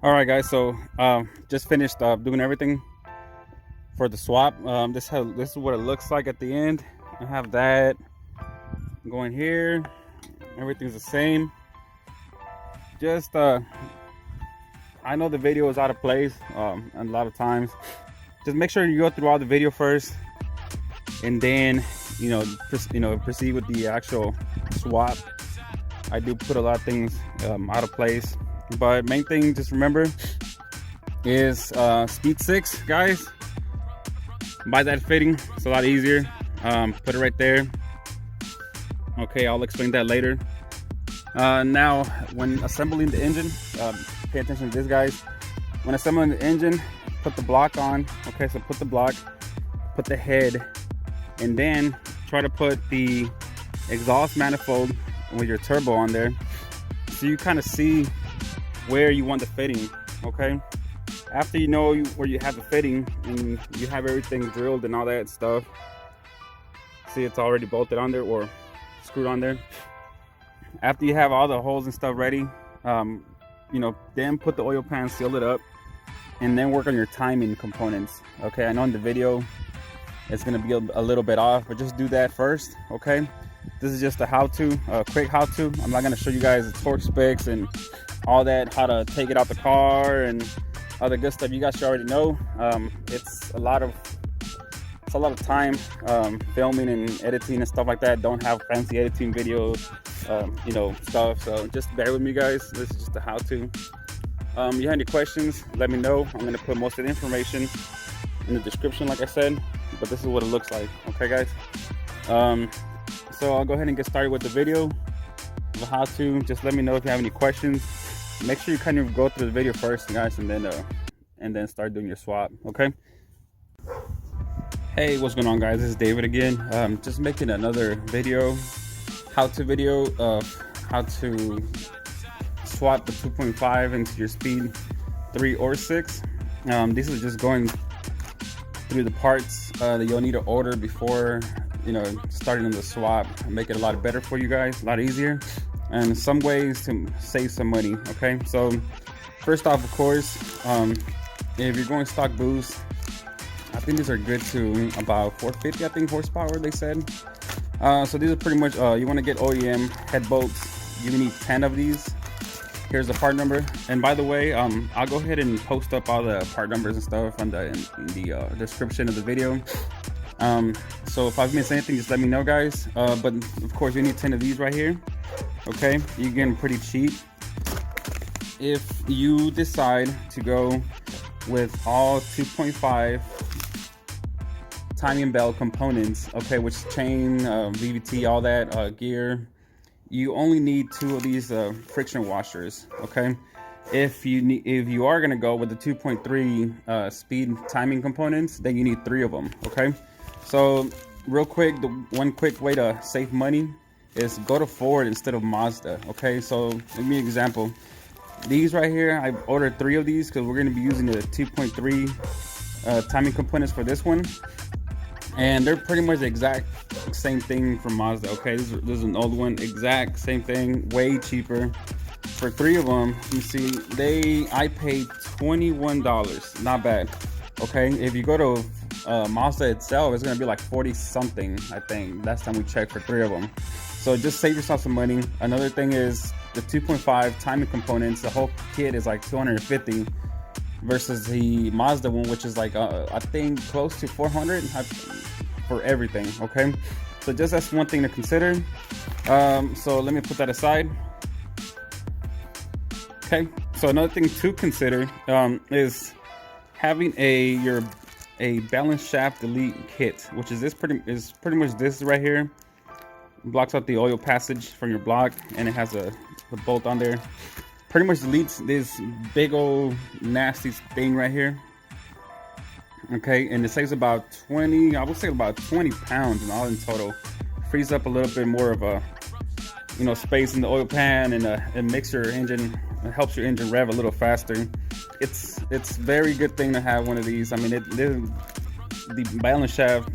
All right, guys. So just finished doing everything for the swap. This is what it looks like at the end. I have that going here. Everything's the same. Just I know the video is out of place and a lot of times. Just make sure you go through all the video first, and then proceed with the actual swap. I do put a lot of things out of place, but main thing, just remember, is speed 6, guys. Buy that fitting, it's a lot easier. Put it right there. Okay, I'll explain that later. Now, when assembling the engine, pay attention to this, guys. When assembling the engine, put the block on. Okay, so put the block, put the head, and then try to put the exhaust manifold with your turbo on there, so you kind of see where you want the fitting. Okay, after you know where you have the fitting and you have everything drilled and all that stuff, see it's already bolted on there or screwed on there. After you have all the holes and stuff ready, then put the oil pan, seal it up, and then work on your timing components. Okay, I know in the video it's gonna be a little bit off, but just do that first. Okay, this is just a quick how-to. I'm not gonna show you guys the torque specs and all that, how to take it out the car and other good stuff. You guys should already know. It's a lot of time filming and editing and stuff like that. Don't have fancy editing videos, stuff. So just bear with me, guys. This is just a how-to. You have any questions, let me know. I'm gonna put most of the information in the description, like I said, but this is what it looks like. Okay, guys. So I'll go ahead and get started with the video of how to. Just let me know if you have any questions. Make sure you kind of go through the video first, guys, and then start doing your swap. Okay. Hey, what's going on, guys? This is David again. Just making another video, how-to video of how to swap the 2.5 into your speed 3 or 6. This is just going through the parts that you'll need to order before starting on the swap. Make it a lot better for you guys, a lot easier, and some ways to save some money. Okay, so first off, of course, if you're going stock boost, I think these are good to about 450, I think, horsepower, they said. So these are pretty much, you want to get Oem Head Bolts. You need 10 of these. Here's the part number. And by the way, I'll go ahead and post up all the part numbers and stuff in the description of the video. So if I've missed anything, just let me know, guys. But of course, you need 10 of these right here. Okay, you get them pretty cheap. If you decide to go with all 2.5 timing belt components, okay, which chain, VVT, all that, gear, you only need 2 of these friction washers. Okay, if you are gonna go with the 2.3 speed timing components, then you need 3 of them. Okay, so real quick, the one quick way to save money is go to Ford instead of Mazda. Okay, so let me example. These right here, I ordered 3 of these because we're going to be using the 2.3 timing components for this one, and they're pretty much the exact same thing from Mazda. Okay, this is an old one, exact same thing, way cheaper. For 3 of them, you see, I paid $21, not bad. Okay, if you go to Mazda itself, it's going to be like 40 something, I think. Last time we checked, for 3 of them. So just save yourself some money. Another thing is the 2.5 timing components. The whole kit is like $250 versus the Mazda one, which is like I think close to $400 for everything. Okay, so just that's one thing to consider. So let me put that aside. Okay, so another thing to consider is having a balance shaft delete kit, which is pretty much this right here. Blocks out the oil passage from your block, and it has the bolt on there. Pretty much deletes this big old nasty thing right here. Okay, and it saves about 20, I would say about 20 pounds and all in total. Frees up a little bit more of a space in the oil pan, and it makes your engine, it helps your engine rev a little faster. It's very good thing to have one of these. I mean, the balance shaft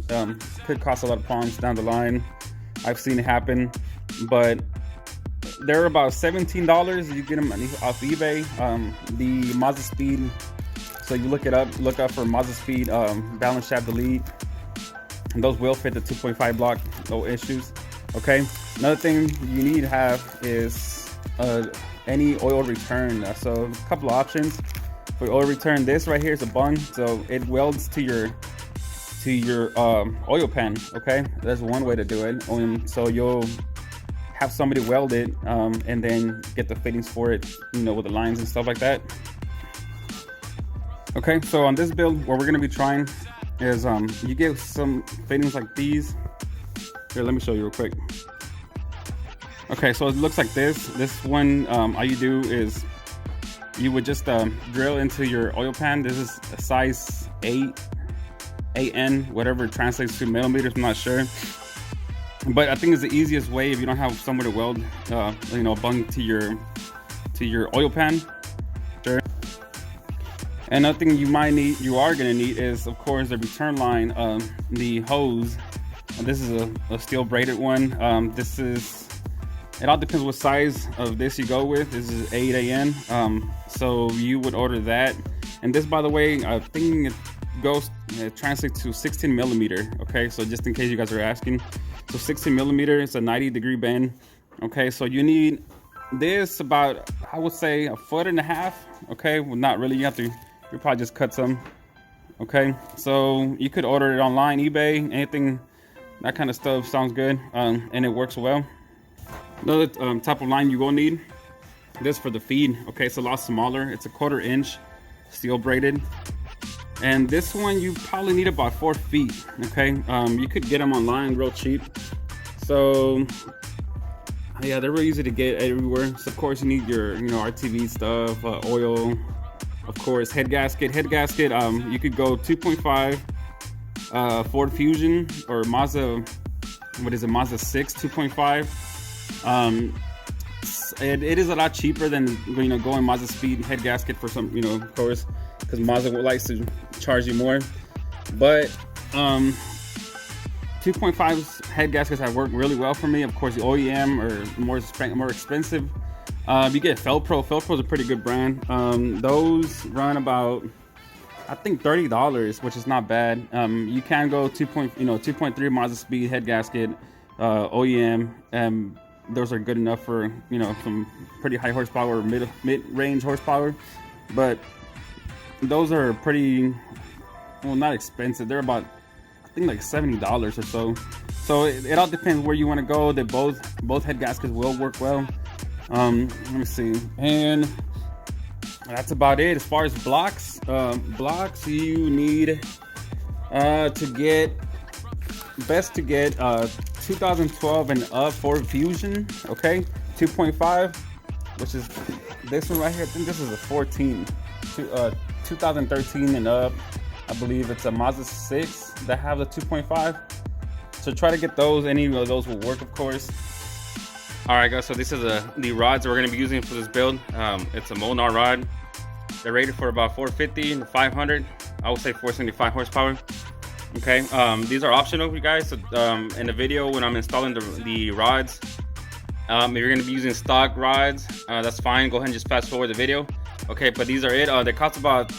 could cause a lot of problems down the line. I've seen it happen, but they're about $17. You get them off eBay. The Mazdaspeed. So you look up for Mazdaspeed balance shaft delete. And those will fit the 2.5 block, no issues. Okay. Another thing you need to have is any oil return. So a couple of options for oil return. This right here is a Bung, so it welds to your oil pan. Okay, that's one way to do it. So you'll have somebody weld it and then get the fittings for it, you know, with the lines and stuff like that. Okay, so on this build, what we're gonna be trying is you get some fittings like these. Here, let me show you real quick. Okay, so it looks like this. This one, all you do is you would just drill into your oil pan. This is a size 8, AN, whatever it translates to millimeters, I'm not sure. But I think it's the easiest way if you don't have somewhere to weld, you know, Bung to your oil pan. Sure. And another thing you are gonna need is, of course, the return line, the hose. This is a steel braided one. It all depends what size of this you go with. This is 8 AN. So you would order that. And this, by the way, I think it translates to 16 millimeter. Okay, so just in case you guys are asking, so 16 millimeter, it's a 90-degree bend. Okay, so you need this about, I would say, 1.5 feet. Okay, well, not really. You probably just cut some. Okay, so you could order it online, eBay, anything, that kind of stuff sounds good, and it works well. Another type of line you will need this for the feed. Okay, it's a lot smaller. It's a 1/4 inch steel braided, and this one you probably need about 4 feet. Okay, you could get them online real cheap. So yeah, they're really easy to get everywhere. So of course you need your RTV stuff, oil, of course, head gasket. You could go 2.5 Ford Fusion or Mazda, what is it, Mazda 6 2.5. It is a lot cheaper than going Mazdaspeed head gasket for some, of course, because Mazda likes to charge you more. But 2.5's head gaskets have worked really well for me. Of course, the OEM are more expensive. You get Felpro. Felpro's a pretty good brand. Those run about, I think, $30, which is not bad. You can go 2.3 Mazdaspeed head gasket, OEM, and those are good enough for some pretty high horsepower, mid-range horsepower. But those are pretty, well, not expensive. They're about, I think, like $70 or so. So it all depends where you want to go. They both head gaskets will work well. Let me see, and that's about it. As far as blocks, you need to get 2012 and up Ford Fusion. Okay, 2.5, which is this one right here. I think this is a 14. 2013 and up. I believe it's a Mazda 6 that have the 2.5. So try to get those. Any of those will work, of course. All right, guys. So this is the rods that we're going to be using for this build. It's a Molnar rod. They're rated for about 450 to 500. I would say 475 horsepower. Okay. These are optional, you guys. So in the video when I'm installing the rods, if you're going to be using stock rods, that's fine. Go ahead and just fast forward the video. Okay, but these are it. They cost about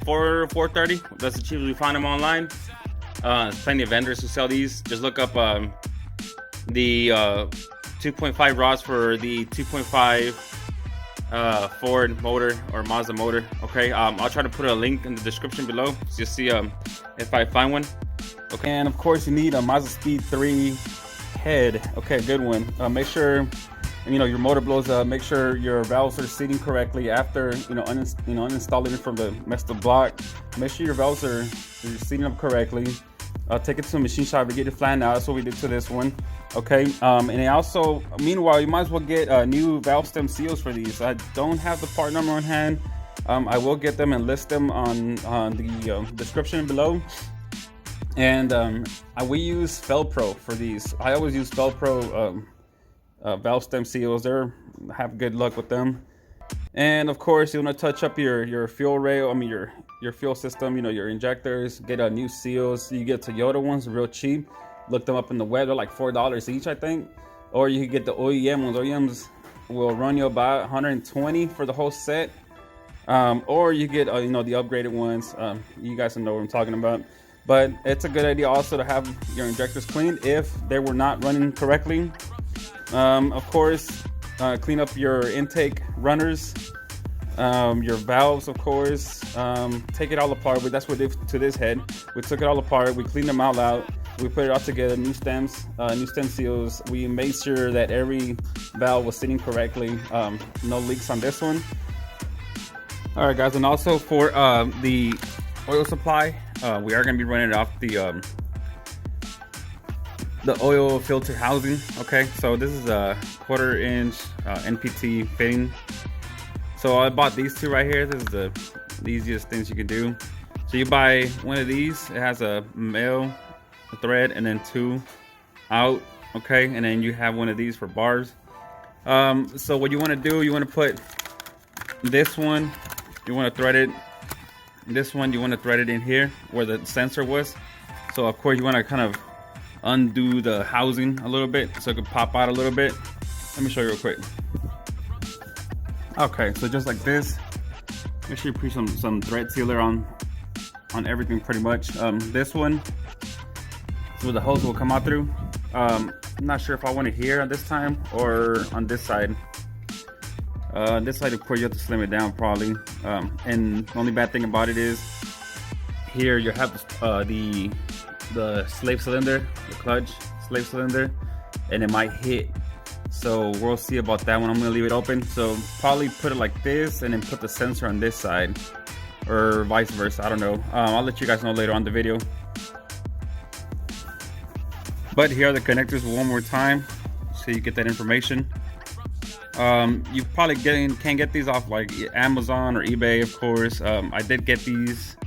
$430. That's the cheapest we find them online. There's plenty of vendors who sell these. Just look up the 2.5 rods for the 2.5 Ford motor or Mazda motor. Okay, I'll try to put a link in the description below so you see if I find one. Okay, and of course you need a Mazdaspeed 3 head. Okay, good one. Make sure your motor blows up. Make sure your valves are seating correctly after uninstalling it from the messed up block. Make sure your valves are seating up correctly. Take it to a machine shop to get it flattened out. That's what we did to this one. Okay, and also, meanwhile, you might as well get new valve stem seals for these. I don't have the part number on hand. I will get them and list them on the description below. And we use Felpro for these. I always use Felpro valve stem seals. Have good luck with them. And of course, you want to touch up your fuel rail. Your fuel system. Your injectors. Get new seals. You get Toyota ones, real cheap. Look them up in the web. They're like $4 each, I think. Or you can get the OEM ones. OEMs, will run you about 120 for the whole set. Or you get you know, the upgraded ones. You guys know what I'm talking about. But it's a good idea also to have your injectors cleaned if they were not running correctly. Of course, clean up your intake runners, your valves, of course. Take it all apart. But that's what we did to this head. We took it all apart. We cleaned them all out. We put it all together. New stems, new stem seals. We made sure that every valve was sitting correctly. No leaks on this one. All right, guys, and also for the oil supply, we are going to be running it off the oil filter housing. Okay, so this is a 1/4 inch NPT fitting. So I bought these two right here. This is the easiest things you can do. So you buy one of these. It has a male thread and then 2 out. Okay, and then you have one of these for bars. So what you want to do, you want to put this one. You want to thread it. This one you want to thread it in here where the sensor was. So of course you want to kind of undo the housing a little bit so it can pop out a little bit. Let me show you real quick. Okay, so just like this. Make sure you put some thread sealer on everything pretty much. This one is where the hose will come out through. I'm not sure if I want it here at this time or on this side. This side, of course, you have to slim it down probably. And the only bad thing about it is here you have the slave cylinder, the clutch slave cylinder, and it might hit. So we'll see about that one. I'm gonna leave it open. So probably put it like this and then put the sensor on this side, or vice versa. I don't know. I'll let you guys know later on the video. But here are the connectors one more time, so you get that information. You probably can't get these off like Amazon or eBay, of course. I did get these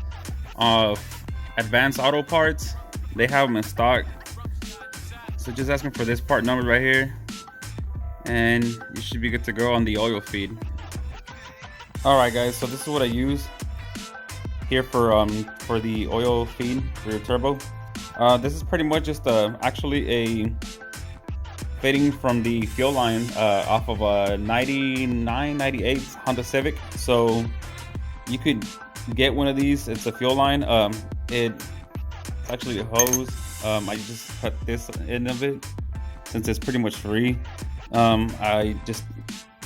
off Advanced Auto Parts. They have them in stock. So just ask me for this part number right here, and you should be good to go on the oil feed. All right, guys. So this is what I use here for the oil feed for your turbo. This is pretty much just actually a fitting from the fuel line off of a 98 Honda Civic. So you could get one of these. It's a fuel line. It's actually a hose. I just cut this end of it since it's pretty much free. I just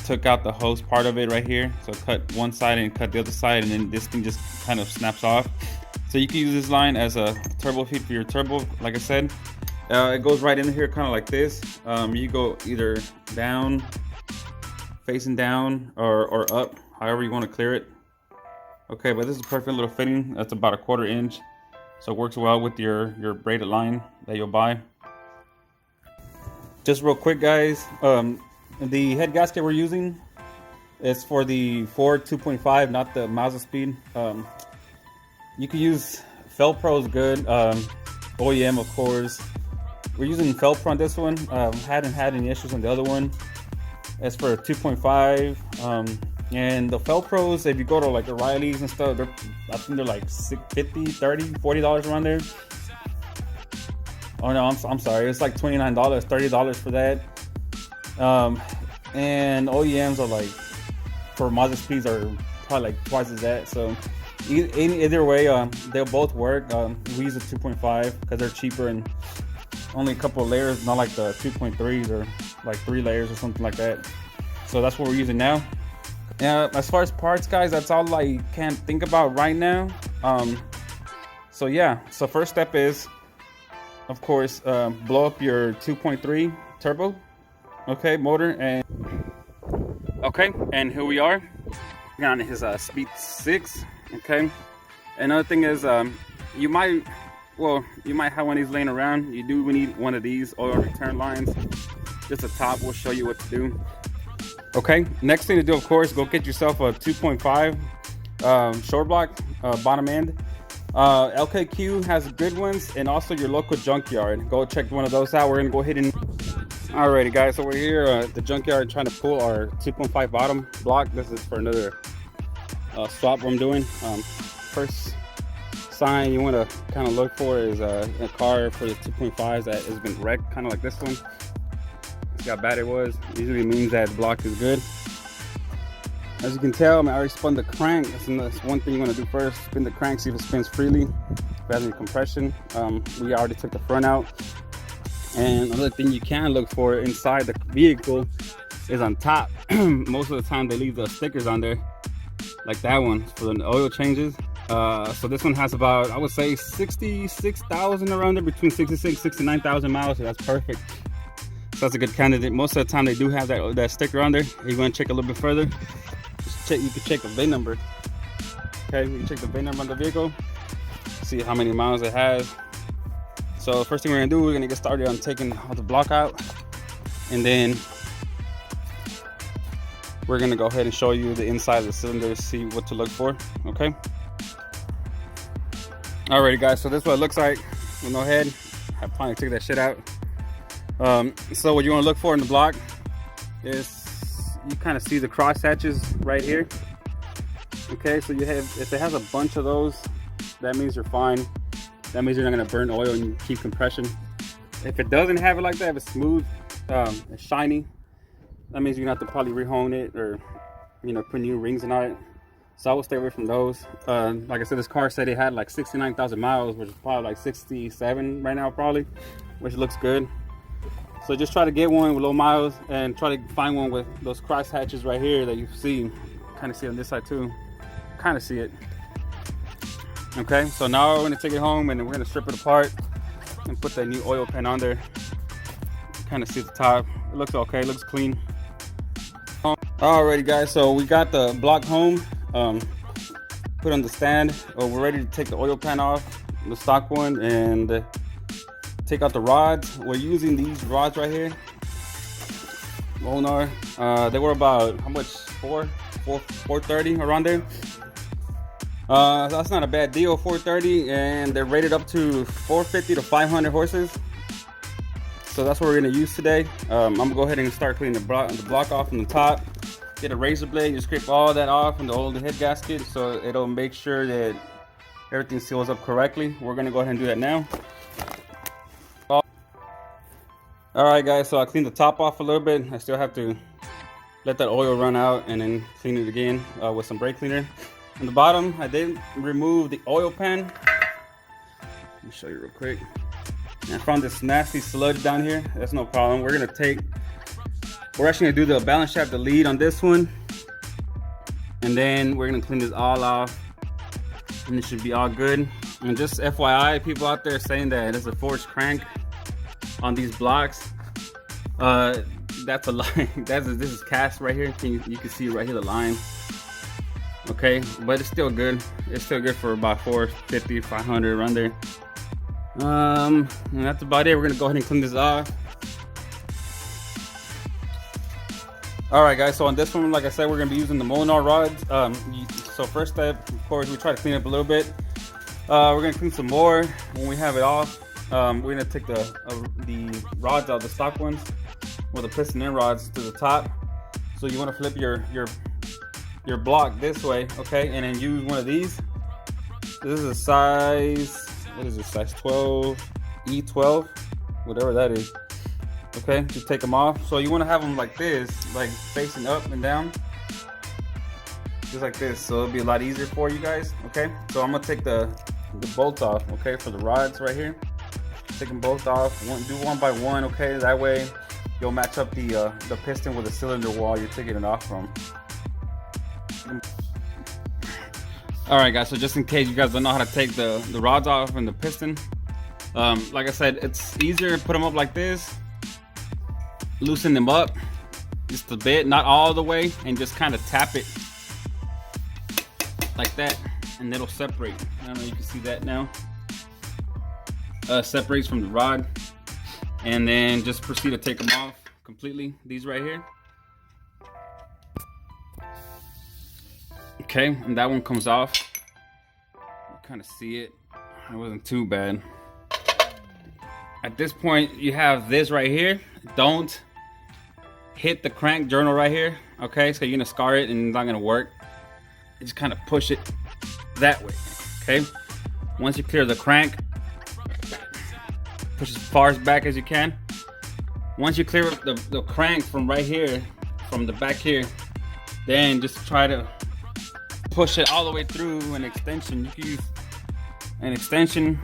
took out the hose part of it right here. So cut one side and cut the other side, and then this thing just kind of snaps off. So you can use this line as a turbo feed for your turbo, like I said. It goes right in here kind of like this. You go either down, facing down, or up, however you want to clear it. Okay, but this is a perfect little fitting. That's about a 1/4 inch. So it works well with your braided line that you'll buy. Just real quick, guys, the head gasket we're using is for the Ford 2.5, not the Mazdaspeed. You can use Felpro's good, OEM, of course. We're using Felpro on this one. Hadn't had any issues on the other one. As for a 2.5, and the Felpros, if you go to like O'Reilly's and stuff, I think they're like $50, $30, $40 around there. Oh no, I'm sorry. It's like $29, $30 for that. And OEMs are like, for Mazdaspeeds are probably like twice as that. So either way, they'll both work. We use a 2.5 because they're cheaper and only a couple of layers, not like the 2.3s or like 3 layers or something like that. So that's what we're using now. As far as parts, guys, that's all I can think about right now. So yeah, so first step is, of course, blow up your 2.3 turbo, okay, motor, and okay, and here we are on his Speed 6. Okay, another thing is, you might have one of these laying around. You do need one of these oil return lines. Just a top, we'll show you what to do. Okay, next thing to do, of course, go get yourself a 2.5 short block bottom end. LKQ has good ones, and also your local junkyard. Go check one of those out. We're gonna go ahead and alrighty, guys, so we're here at the junkyard trying to pull our 2.5 bottom block. This is for another swap I'm doing. First sign you want to kind of look for is a car for the 2.5s that has been wrecked, kind of like this one. see how bad it was. Usually means that the block is good. As you can tell, I already spun the crank. That's one thing you want to do first. Spin the crank, see if it spins freely, if it has any compression. We already took the front out. And another thing you can look for inside the vehicle is on top. Most of the time they leave the stickers on there, like that one, for the oil changes. So this one has about, I would say 66,000 around there, between 66 69,000 miles. So that's perfect. So that's a good candidate. Most of the time they do have that sticker on there. If you want to check a little bit further, just check, you can check the VIN number. Okay, you can check the VIN number on the vehicle, see how many miles it has. So first thing we're gonna do, we're gonna get started on taking all the block out, and then we're gonna go ahead and show you the inside of the cylinder to see what to look for. Okay. Alrighty guys, so this is what it looks like with no head. I finally took that shit out. So what you want to look for in the block is, you kind of see the cross hatches right here. Okay, so you have, if it has a bunch of those, that means you're fine. That means you're not going to burn oil and you keep compression. If it doesn't have it like that, if it's smooth, it's shiny, that means you're going to have to probably rehone it, or put new rings on it. So I will stay away from those. Like I said, this car said it had like 69,000 miles, which is probably like 67 right now probably, which looks good. So just try to get one with low miles, and try to find one with those cross hatches right here that you see. Kind of see on this side too. Kind of see it. Okay, so now we're gonna take it home and then we're gonna strip it apart and put that new oil pan on there. Kind of see the top. It looks okay, it looks clean. Alrighty guys, so we got the block home, put on the stand. We're ready to take the oil pan off, the stock one, and take out the rods. We're using these rods right here, Monar. They were about, how much, 430 around there. That's not a bad deal, 430, and they're rated up to 450 to 500 horses. So that's what we're gonna use today. I'm gonna go ahead and start cleaning the block off from the top. Get a razor blade, just scrape all that off from the old head gasket, so it'll make sure that everything seals up correctly. We're gonna go ahead and do that now. Alright guys, so I cleaned the top off a little bit. I still have to let that oil run out and then clean it again with some brake cleaner. On the bottom, I did remove the oil pan. Let me show you real quick. I found this nasty sludge down here. That's no problem. We're actually gonna do the balance shaft, the lead on this one, and then we're gonna clean this all off, and it should be all good. And just FYI, people out there saying that it's a forged crank on these blocks, that's a lie. This is cast right here. You can see right here the line. Okay, but it's still good. It's still good for about 450, 500 around there. And that's about it. We're gonna go ahead and clean this off. All right, guys. So on this one, like I said, we're gonna be using the Monar rods. So first step, of course, we try to clean up a little bit. We're gonna clean some more when we have it off. We're gonna take the rods out, the stock ones, or the piston end rods, to the top. So you want to flip your block this way, okay, and then use one of these. This is a size, what is this, size 12, E12, whatever that is. Okay, just take them off. So you want to have them like this, like facing up and down, just like this. So it'll be a lot easier for you guys. Okay, so I'm gonna take the bolts off, okay, for the rods right here. Take them both off. Do one by one, okay. That way you'll match up the piston with the cylinder wall you're taking it off from. All right, guys. So just in case you guys don't know how to take the rods off and the piston, like I said, it's easier to put them up like this. Loosen them up just a bit, not all the way, and just kind of tap it like that, and it'll separate. I don't know, you can see that now. Separates from the rod, and then just proceed to take them off completely. These right here. Okay, and that one comes off. You kind of see it. It wasn't too bad. At this point, you have this right here. Don't hit the crank journal right here, okay? So you're gonna scar it and it's not gonna work. You just kind of push it that way, okay? Once you clear the crank, push as far back as you can, Once you clear up the crank from right here, from the back here, then just try to push it all the way through an extension. You can use an extension,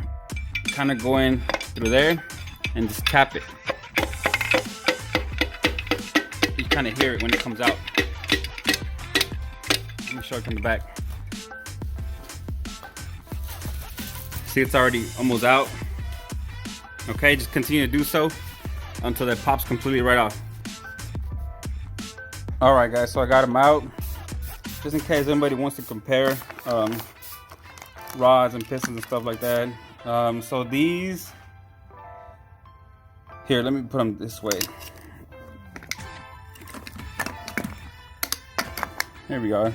kind of going through there, and just tap it. You kind of hear it when it comes out. Let me show it from the back. See, it's already almost out. Okay, just continue to do so until that pops completely right off. All right, guys, so I got them out. Just in case anybody wants to compare rods and pistons and stuff like that. So these, here, let me put them this way. Here we are.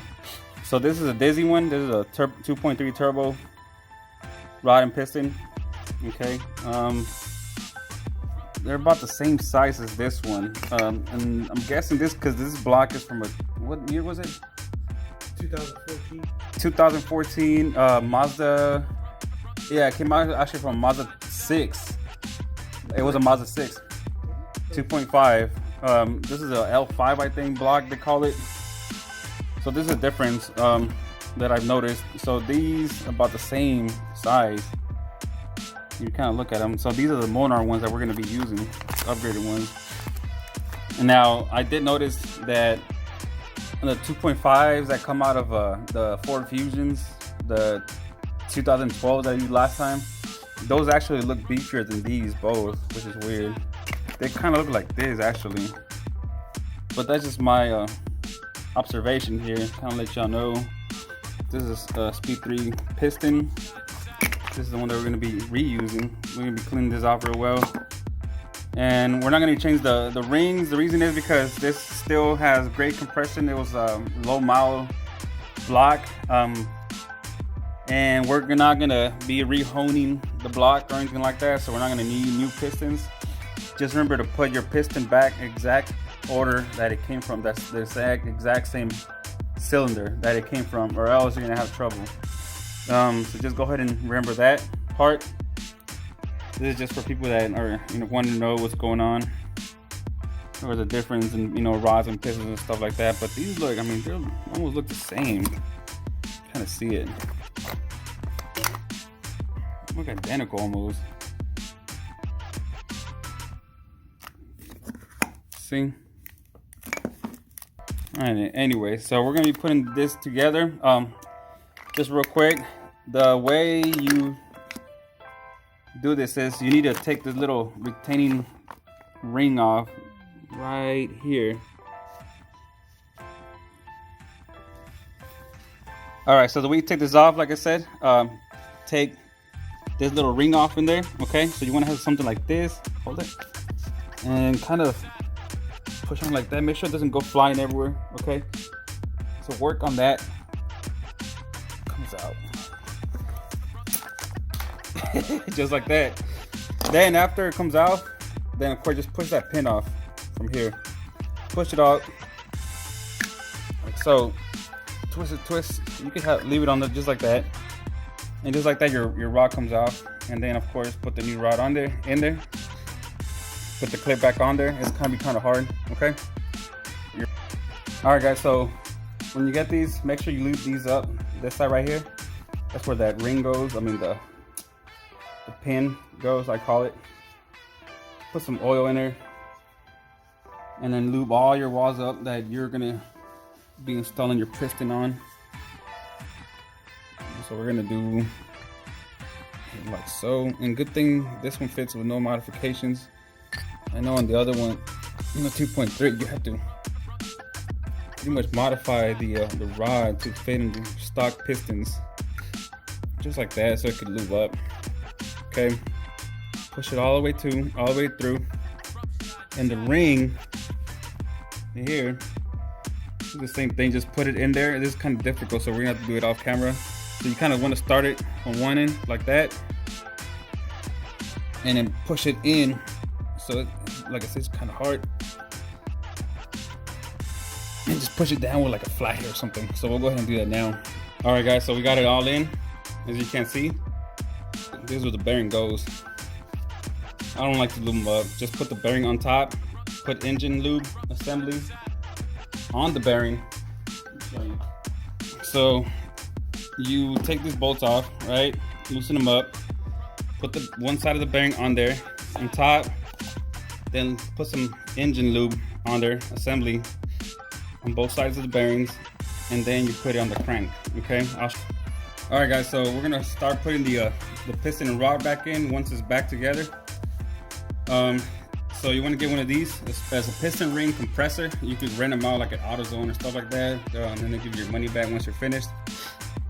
So this is a disi one. This is a 2.3 turbo rod and piston. Okay. They're about the same size as this one. And I'm guessing this because this block is from what year was it? 2014. 2014 Mazda. Yeah, it came out actually from Mazda 6. It was a Mazda 6 2.5. This is a L5, I think, block they call it. So this is a difference that I've noticed. So these are about the same size. You kind of look at them. So these are the Monar ones that we're going to be using, upgraded ones. And now I did notice that the 2.5s that come out of the Ford Fusions, the 2012 that I used last time, those actually look beefier than these both, which is weird. They kind of look like this actually, but that's just my observation here. Kind of let y'all know. This is a Speed 3 piston. This is the one that we're going to be reusing. We're going to be cleaning this off real well. And we're not going to change the rings. The reason is because this still has great compression. It was a low mile block. And we're not going to be re-honing the block or anything like that. So we're not going to need new pistons. Just remember to put your piston back exact order that it came from. That's the exact same cylinder that it came from, or else you're going to have trouble. So just go ahead and remember that part. This is just for people that are wanting to know what's going on, or the difference in rods and pistons and stuff like that. But these look, I mean, they almost look the same. Kind of see it. Look identical almost. See. Alright, anyway, so we're gonna be putting this together. Just real quick, the way you do this is you need to take this little retaining ring off right here. Alright, so the way you take this off, like I said, take this little ring off in there. Okay, so you want to have something like this. Hold it and kind of push on like that. Make sure it doesn't go flying everywhere. Okay, so work on that. Comes out just like that. Then after it comes out, then of course just push that pin off from here. Push it out like so. Twist. You can leave it on there just like that, and just like that, your rod comes off. And then of course put the new rod on there, in there. Put the clip back on there. It's gonna be kind of hard. Okay. All right, guys. So when you get these, make sure you lube these up. This side right here, that's where that ring goes. I mean the pin goes, I call it. Put some oil in there, and then lube all your walls up that you're gonna be installing your piston on. So we're gonna do like so. And good thing this one fits with no modifications. I know on the other one, 2.3, you have to pretty much modify the rod to fit into stock pistons, just like that, so it could lube up. Okay, push it all the way through, and the ring here, the same thing. Just put it in there. This is kind of difficult, so we're gonna have to do it off camera. So you kind of want to start it on one end like that, and then push it in. So like I said, it's kind of hard. And just push it down with like a flat here or something. So we'll go ahead and do that now. All right, guys. So we got it all in. As you can see, this is where the bearing goes. I don't like to lube them up. Just put the bearing on top put engine lube assemblies on the bearing. So you take these bolts off, right? Loosen them up. Put the one side of the bearing on there, on top. Then put some engine lube on there, assembly on both sides of the bearings, and then you put it on the crank. Okay. All right, guys. So we're gonna start putting the piston and rod back in once it's back together. So you want to get one of these as a piston ring compressor. You could rent them out like at AutoZone or stuff like that, and then they give you your money back once you're finished.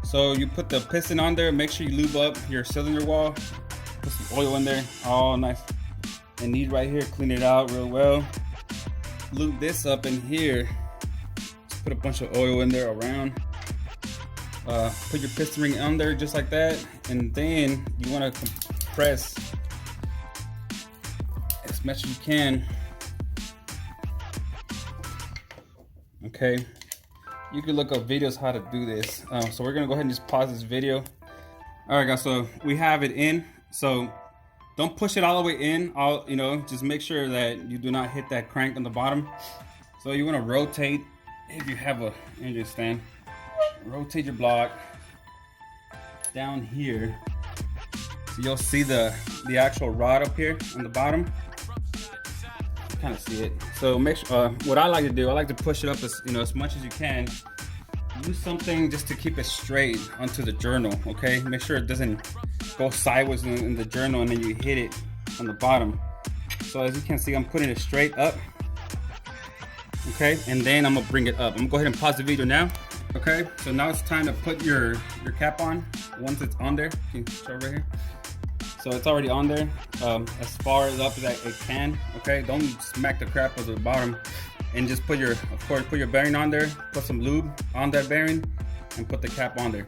So you put the piston on there. Make sure you lube up your cylinder wall. Put some oil in there, all nice and neat right here. Clean it out real well. Lube this up in here. Just put a bunch of oil in there around. Put your piston ring on there just like that, and then you want to compress as much as you can. Okay, you can look up videos how to do this. So we're gonna go ahead and just pause this video. All right, guys. So we have it in. So don't push it all the way in. Just make sure that you do not hit that crank on the bottom. So you want to rotate. If you have a engine stand, rotate your block down here. So you'll see the actual rod up here on the bottom. Kind of see it. So make sure. What I like to do, I like to push it up as much as you can. Use something just to keep it straight onto the journal. Okay, make sure it doesn't go sideways in the journal and then you hit it on the bottom. So as you can see, I'm putting it straight up. Okay, and then I'm gonna bring it up. I'm gonna go ahead and pause the video now. Okay, so now it's time to put your cap on. Once it's on there, you can show right here. So it's already on there, as far as up as it can. Okay, don't smack the crap out of the bottom, and just put your bearing on there. Put some lube on that bearing, and put the cap on there.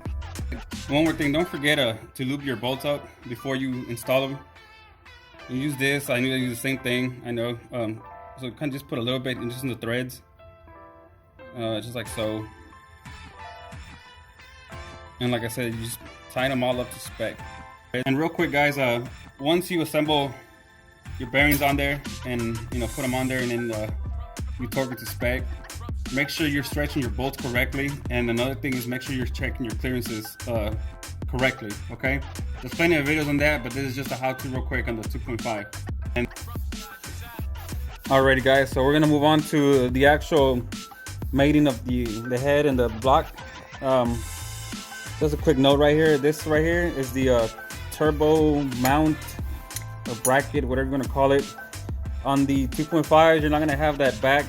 One more thing, don't forget to lube your bolts up before you install them. You use this. I knew I use the same thing. I know. So kind of just put a little bit in the threads, just like so. And like I said, you just tighten them all up to spec. And real quick, guys, once you assemble your bearings on there and put them on there, and then you torque it to spec, make sure you're stretching your bolts correctly. And another thing is make sure you're checking your clearances correctly. Okay, there's plenty of videos on that, but this is just a how-to real quick on the 2.5. And alrighty, guys, so we're gonna move on to the actual mating of the head and the block. Just a quick note right here. This right here is the turbo mount or bracket, whatever you want to call it. On the 2.5s, you're not gonna have that back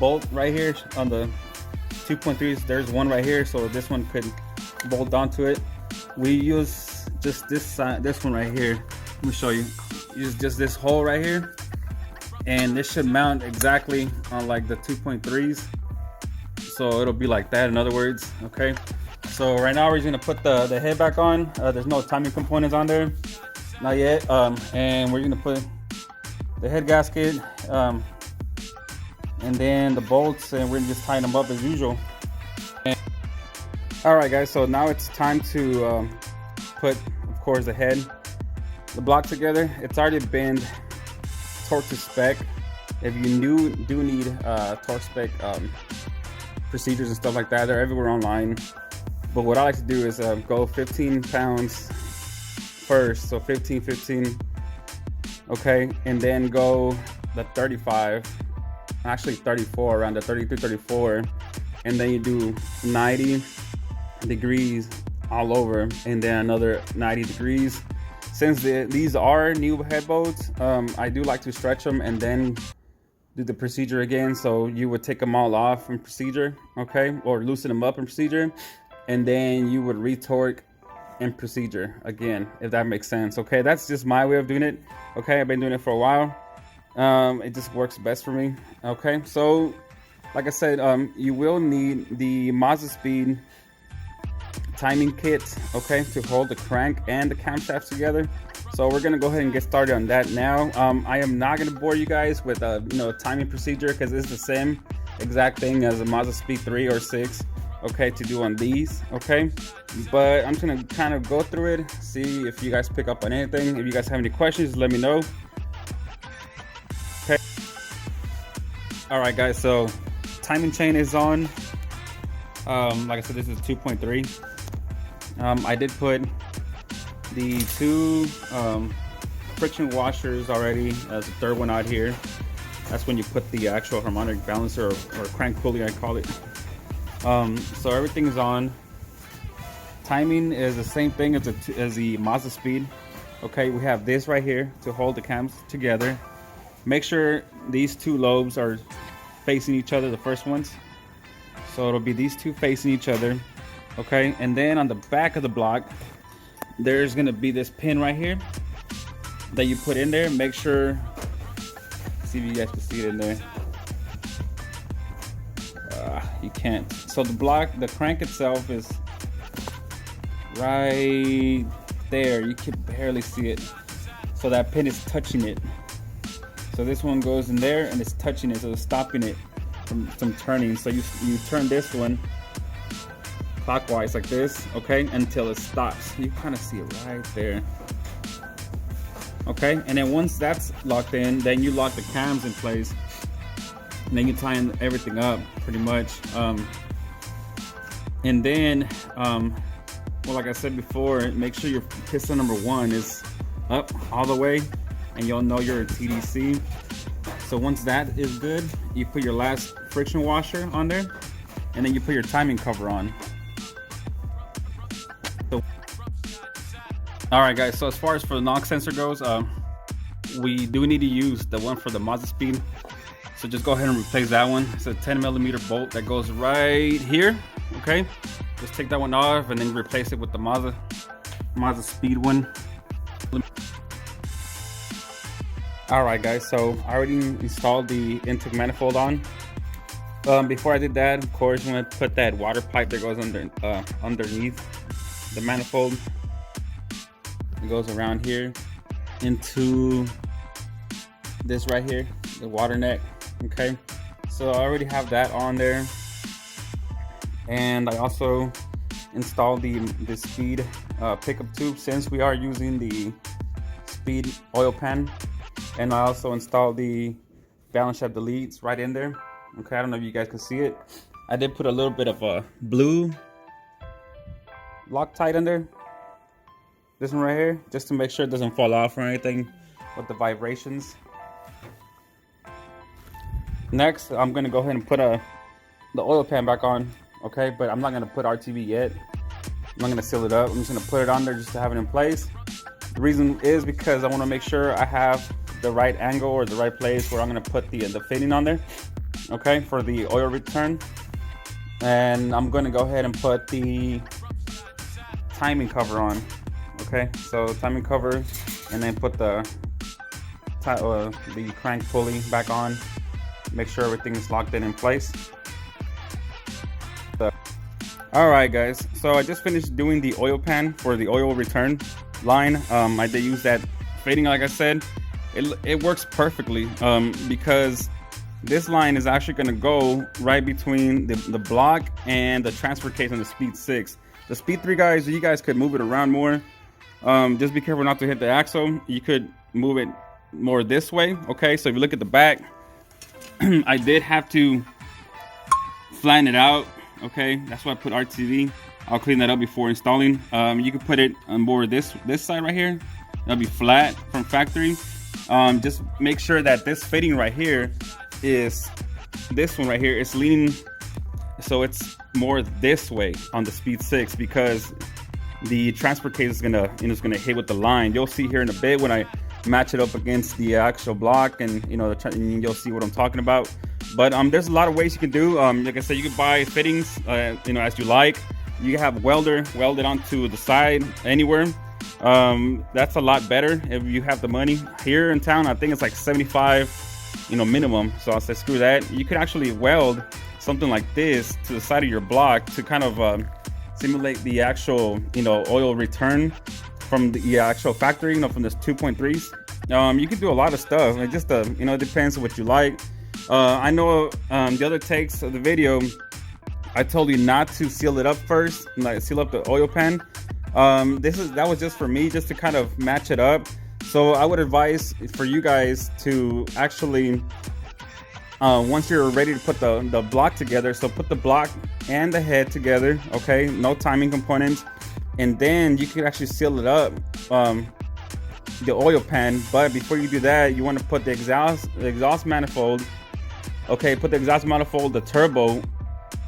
bolt right here. On the 2.3s, there's one right here, so this one could bolt onto it. We use just this side, this one right here. Let me show you. Use just this hole right here, and this should mount exactly on like the 2.3s. So it'll be like that, in other words. Okay, so right now we're just gonna put the head back on. There's no timing components on there, not yet. And we're gonna put the head gasket, and then the bolts, and we're gonna just tighten them up as usual. All right, guys, so now it's time to put, of course, the head, the block together. It's already been torque to spec. If you do need torque spec procedures and stuff like that, they're everywhere online. But what I like to do is go 15 pounds first, so 15, okay, and then go the 35, actually 34, around the 33, 34, and then you do 90 degrees all over, and then another 90 degrees. Since these are new head bolts, I do like to stretch them and then do the procedure again. So you would take them all off in procedure, okay, or loosen them up in procedure, and then you would retorque in procedure again, if that makes sense. Okay, that's just my way of doing it. Okay, I've been doing it for a while. It just works best for me. Okay, so like I said, you will need the Mazdaspeed timing kit, okay, to hold the crank and the camshafts together. So we're gonna go ahead and get started on that now. I am not gonna bore you guys with a timing procedure, because it's the same exact thing as a Mazdaspeed 3 or 6, okay, to do on these, okay. But I'm just gonna kind of go through it, see if you guys pick up on anything. If you guys have any questions, let me know. Okay. All right, guys. So timing chain is on. Like I said, this is 2.3. I did put the two friction washers already as a third one out here. That's when you put the actual harmonic balancer or crank pulley, I call it. So everything is on. Timing is the same thing as the Mazdaspeed. Okay, we have this right here to hold the cams together. Make sure these two lobes are facing each other, the first ones. So it'll be these two facing each other. Okay, and then on the back of the block, there's gonna be this pin right here that you put in there. Make sure, see if you guys can see it in there. You can't. So the block, the crank itself is right there. You can barely see it. So that pin is touching it. So this one goes in there and it's touching it, so it's stopping it from turning. So you turn this one clockwise like this, okay, until it stops. You kind of see it right there. Okay, and then once that's locked in, then you lock the cams in place, and then you tighten everything up pretty much. And then, well, like I said before, make sure your piston number 1 is up all the way, and you'll know you're a TDC. So once that is good, you put your last friction washer on there, and then you put your timing cover on. So, all right, guys. So as far as for the knock sensor goes, we do need to use the one for the Mazdaspeed. So just go ahead and replace that one. It's a 10mm bolt that goes right here. Okay, just take that one off and then replace it with the Mazdaspeed one. All right, guys. So I already installed the intake manifold on. Before I did that, of course, I'm gonna put that water pipe that goes underneath the manifold. It goes around here into this right here, the water neck. Okay, so I already have that on there, and I also installed the speed pickup tube, since we are using the speed oil pan, and I also installed the balance shaft deletes right in there. Okay, I don't know if you guys can see it. I did put a little bit of a blue Loctite in there, this one right here, just to make sure it doesn't fall off or anything with the vibrations. Next, I'm gonna go ahead and put the oil pan back on. Okay, but I'm not gonna put RTV yet. I'm not gonna seal it up. I'm just gonna put it on there just to have it in place. The reason is because I want to make sure I have the right angle or the right place where I'm gonna put the fitting on there. Okay, for the oil return. And I'm gonna go ahead and put the timing cover on. Okay, so timing cover, and then put the crank pulley back on. Make sure everything is locked in place. All right, guys, so I just finished doing the oil pan for the oil return line. I did use that fitting, like I said. It works perfectly because this line is actually going to go right between the block and the transfer case on the Speed 6. The Speed 3, guys, you guys could move it around more. Just be careful not to hit the axle. You could move it more this way. Okay, so if you look at the back, I did have to flatten it out. Okay, that's why I put RTV. I'll clean that up before installing. You can put it on more this side right here. That'll be flat from factory. Just make sure that this fitting right here is this one right here. It's leaning, so it's more this way on the Speed 6, because the transfer case is gonna hit with the line. You'll see here in a bit when I match it up against the actual block, and you'll see what I'm talking about. But there's a lot of ways you can do. Like I said, you can buy fittings as you like. You have welded onto the side anywhere. That's a lot better if you have the money. Here in town, I think it's like 75 minimum. So I'll say screw that. You could actually weld something like this to the side of your block to kind of simulate the actual oil return from the actual factory, from this 2.3s. You can do a lot of stuff. It just it depends on what you like. I know the other takes of the video, I told you not to seal it up first, like seal up the oil pan. That was just for me, just to kind of match it up. So I would advise for you guys to actually once you're ready to put the block together, so put the block and the head together, okay, no timing components, and then you can actually seal it up, the oil pan. But before you do that, you want to put the exhaust manifold, okay, put the exhaust manifold, the turbo,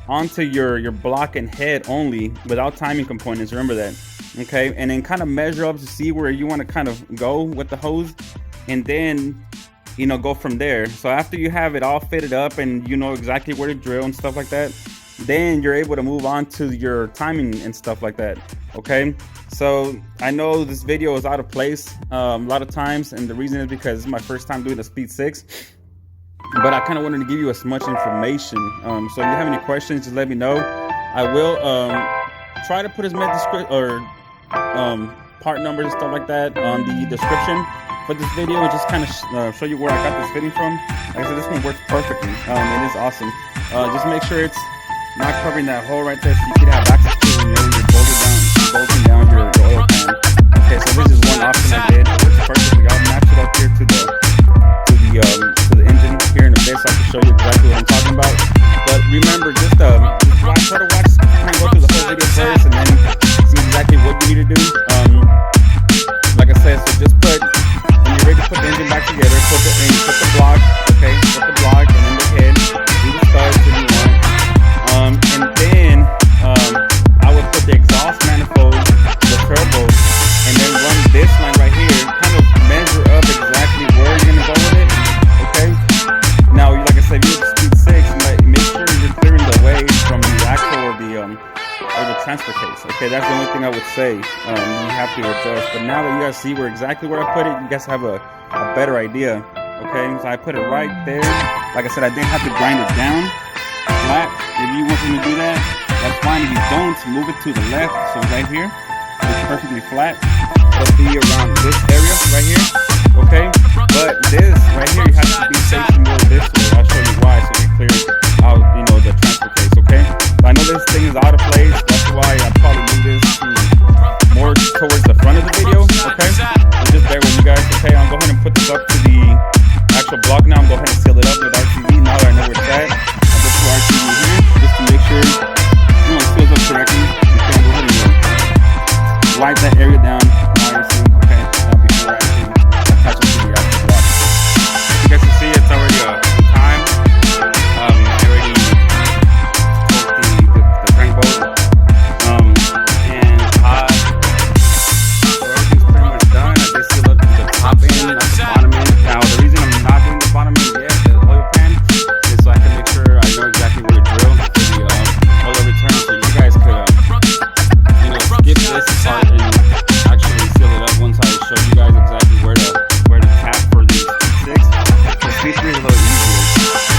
onto your block and head only, without timing components, remember that, okay, and then kind of measure up to see where you want to kind of go with the hose, and then, you know, go from there. So after you have it all fitted up and you know exactly where to drill and stuff like that, then you're able to move on to your timing and stuff like that, okay. So I know this video is out of place a lot of times, and the reason is because it's my first time doing a Speed 6, but I kind of wanted to give you as much information. So if you have any questions, just let me know. I will try to put as many part numbers and stuff like that on the description for this video, and just kind of show you where I got this fitting from. Like I said, this one works perfectly. It is awesome. Just make sure it's not covering that hole right there, so you can have access to it when you're bolting down your oil pan. Okay, so this is one option I did. It works perfectly. I'll match it up here to the engine here in a bit, so I can show you exactly what I'm talking about. But remember, just try to watch, kind of go through the whole video first, and then see exactly what you need to do. Like I said, so just when you're ready to put the engine back together, put the block, okay, put the block, and then the head, do the studs if you want, and then I would put the exhaust manifold, the turbo, and then run this line right here, kind of measure up exactly where you're gonna go with it. Okay. Now, like I said, if you're Speed 6, make sure you're clearing the way from the axle or the transfer case. Okay, that's the only thing I would say. You have to adjust. But now that you guys see exactly where I put it, you guys have a better idea. Okay, so I put it right there. Like I said, I didn't have to grind it down flat. If you want me to do that, that's fine. If you don't, move it to the left. So right here, it's perfectly flat. It'll be around this area right here. Okay, but this right here, you have to be facing more this way. I'll show you why, so you clear out, you know, the transfer case. Okay, so I know this thing is out of place. That's why I probably move this more towards the front of the video. Okay, so just bear with you guys. Okay, I'll go ahead and put this up to the actual block now. I'm going to go ahead and seal it up with RTV. Now that I know where it's at, I'll put the RTV here just to make sure, you know, it seals up correctly. Okay, I'll go ahead and wipe that area down. Now you see, okay, before I actually attach it to the actual block. You guys can see it's already time. I already took the crank bolt, and it's hot. So everything's pretty much done. I just seal up the top end, not the bottom end. Now the reason I'm not doing the bottom end yet, the oil pan, is so I can make sure I know exactly where to drill for the oil return, so you guys could you know, skip this part and actually seal it up once I show you guys exactly where to tap for the Speed 6. The Speed 3 is a little easier,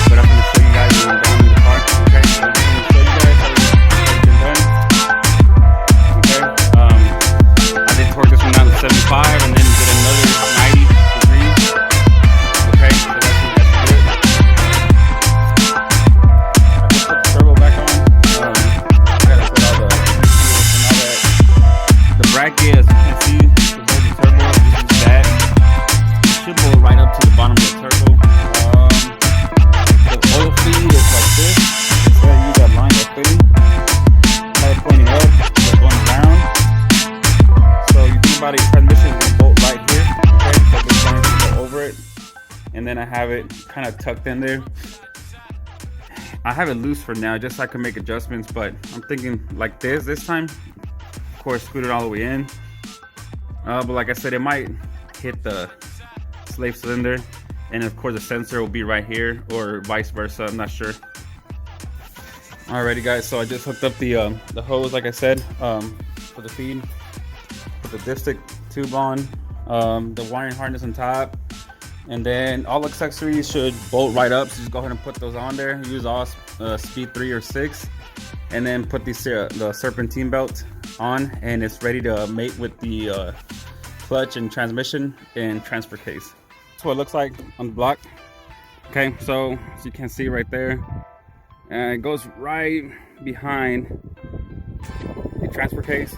but I'm going to show you guys when I'm down in the car. Okay, so I'm going to show you guys how everything's done. Okay, I did torque this one down to 75 and then did another 90 degrees. Okay, so that's good. I just put the turbo back on. I gotta put all the bracket, as you can see, to hold the turbo. This is that. It should go right up to the bottom of the turbo. The oil feed is like this. It's where you got line of feed. Kind of pointing up, so going around. So you think about it, transmission is gonna bolt right here. Okay, so this line is gonna go over it, and then I have it kind of tucked in there. I have it loose for now, just so I can make adjustments. But I'm thinking like this time. Of course, scoot it all the way in, but like I said, it might hit the slave cylinder, and of course the sensor will be right here, or vice versa, I'm not sure. Alrighty guys, so I just hooked up the hose, like I said, for the feed, put the dipstick tube on, the wiring harness on top, and then all accessories should bolt right up, so just go ahead and put those on there. Use all Speed 3 or 6, and then put the serpentine belt on, and it's ready to mate with the clutch and transmission and transfer case. That's what it looks like on the block. Okay, so as you can see right there, and it goes right behind the transfer case,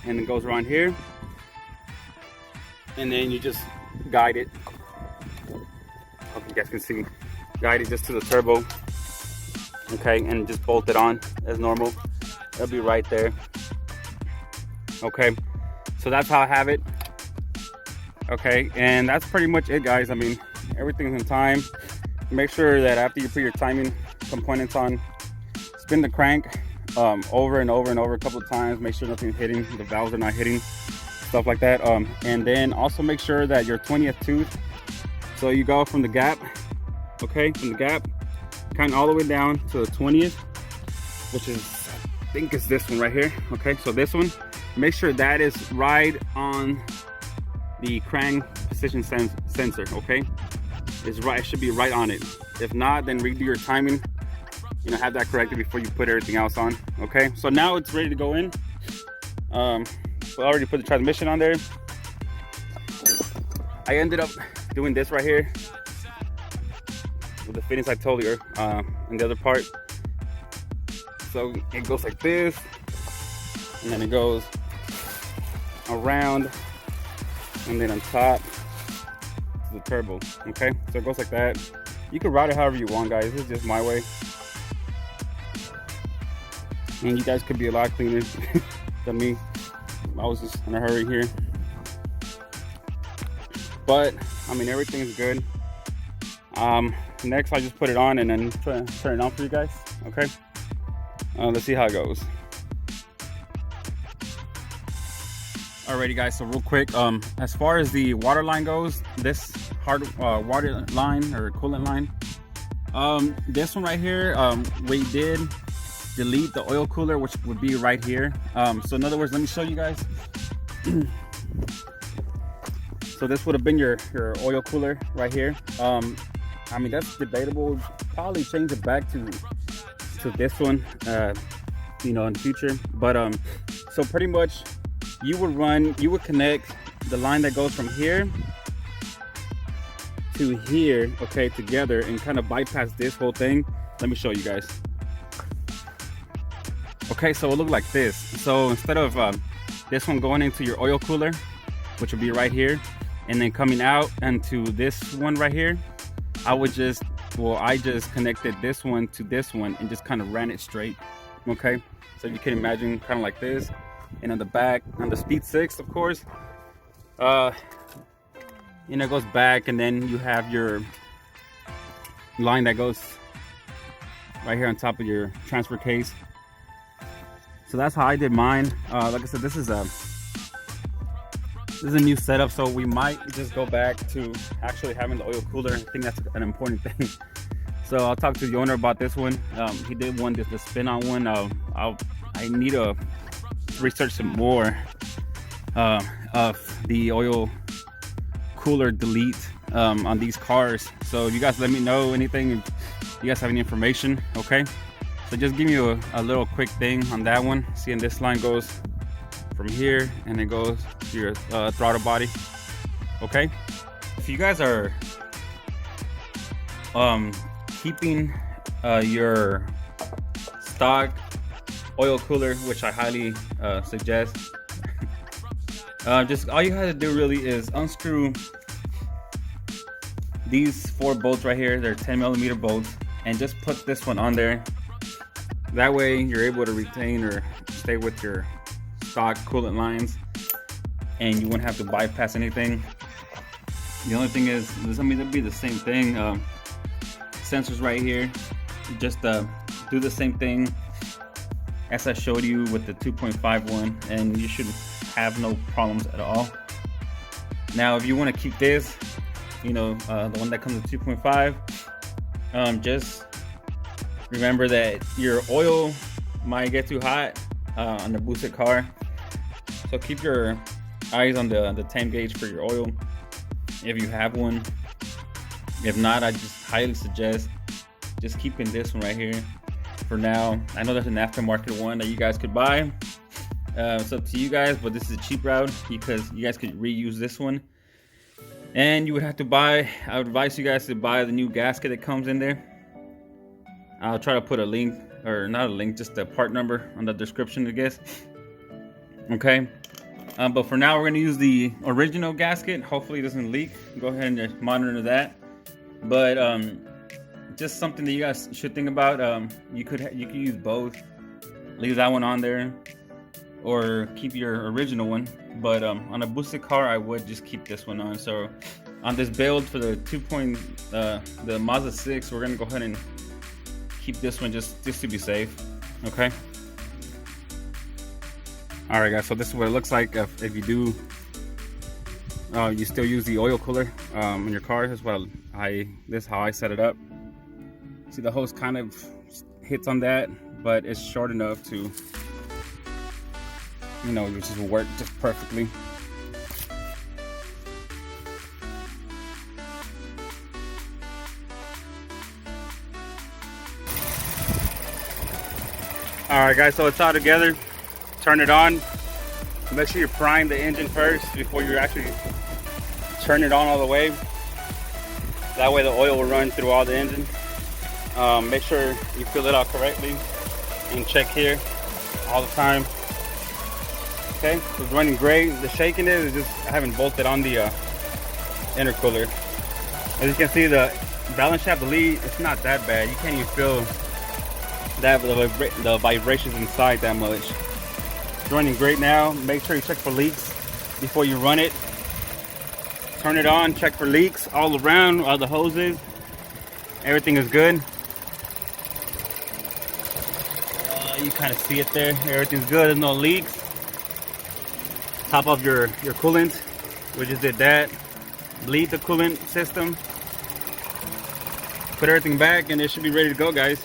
and it goes around here, and then you just guide it. Hope you guys can see. guide it just to the turbo, okay, and just bolt it on as normal. It'll be right there. Okay, so that's how I have it. Okay, and that's pretty much it, guys. I mean, everything's in time. Make sure that after you put your timing components on, spin the crank over and over and over a couple of times. Make sure nothing's hitting, the valves are not hitting, stuff like that. And then also make sure that your 20th tooth, so you go from the gap, okay, from the gap, kind of all the way down to the 20th, which is, I think it's this one right here. Okay, so this one, make sure that is right on the crank position sensor. Okay, it's right, it should be right on it. If not, then redo your timing, you know, have that corrected before you put everything else on. Okay, so now it's ready to go in. So I already put the transmission on there. I ended up doing this right here with the fittings I told you in the other part. So it goes like this, and then it goes around, and then on top to the turbo. Okay, so it goes like that. You can route it however you want, guys. This is just my way, and you guys could be a lot cleaner than me. I was just in a hurry here, but I mean, everything's good. Next I just put it on and then turn it on for you guys. Okay, let's see how it goes. Alrighty, guys, so real quick, as far as the water line goes, this hard water line or coolant line, this one right here, we did delete the oil cooler, which would be right here. So in other words, let me show you guys. So this would have been your oil cooler right here. I mean, that's debatable. Probably change it back to this one, you know, in the future. But so pretty much you would connect the line that goes from here to here, okay, together, and kind of bypass this whole thing. Let me show you guys. Okay, so it looked like this. So instead of this one going into your oil cooler, which would be right here, and then coming out into this one right here, I just connected this one to this one and just kind of ran it straight. Okay, so you can imagine kind of like this. And on the back, on the Speed 6, of course, you know, it goes back, and then you have your line that goes right here on top of your transfer case. So that's how I did mine. Like I said, this is a new setup, so we might just go back to actually having the oil cooler. I think that's an important thing. So I'll talk to the owner about this one. He did want the spin-on one. I need to research some more of the oil cooler delete on these cars. So you guys let me know anything if you guys have any information. Okay, so just give me a little quick thing on that one. Seeing this line goes from here and it goes to your throttle body. Okay, if you guys are keeping your stock oil cooler, which I highly suggest, just all you have to do really is unscrew these 4 bolts right here. They're 10mm bolts, and just put this one on there. That way you're able to retain or stay with your stock coolant lines, and you won't have to bypass anything. The only thing is, I mean, it'll be the same thing. Sensors right here, just do the same thing as I showed you with the 2.5 one, and you should have no problems at all. Now, if you want to keep this, you know, the one that comes with 2.5, just remember that your oil might get too hot on the boosted car, so keep your eyes on the temp gauge for your oil if you have one. If not, I just highly suggest just keeping this one right here for now. I know there's an aftermarket one that you guys could buy. It's up to you guys, but this is a cheap route because you guys could reuse this one. And you would have to buy, I would advise you guys to buy the new gasket that comes in there. I'll try to put a link, or not a link, just a part number on the description, I guess. Okay, but for now we're going to use the original gasket. Hopefully it doesn't leak. Go ahead and just monitor that. But just something that you guys should think about. You could use both. Leave that one on there, or keep your original one. But on a boosted car, I would just keep this one on. So on this build for the the Mazda 6, we're gonna go ahead and keep this one just to be safe. Okay. All right, guys. So this is what it looks like if you do. You still use the oil cooler in your car. This is how I set it up. See, the hose kind of hits on that, but it's short enough to, you know, just work just perfectly. All right, guys. So it's all together. Turn it on. Make sure you prime the engine first before you actually turn it on all the way. That way the oil will run through all the engine. Make sure you fill it out correctly and check here all the time. Okay, so it's running great. The shaking is just I haven't bolted on the intercooler. As you can see, the balance shaft lead, it's not that bad. You can't even feel that the vibrations inside that much. It's running great now. Make sure you check for leaks before you run it. Turn it on, check for leaks all around, all the hoses. Everything is good. You kind of see it there. Everything's good. There's no leaks. Top off your coolant. We just did that. Bleed the coolant system. Put everything back and it should be ready to go, guys.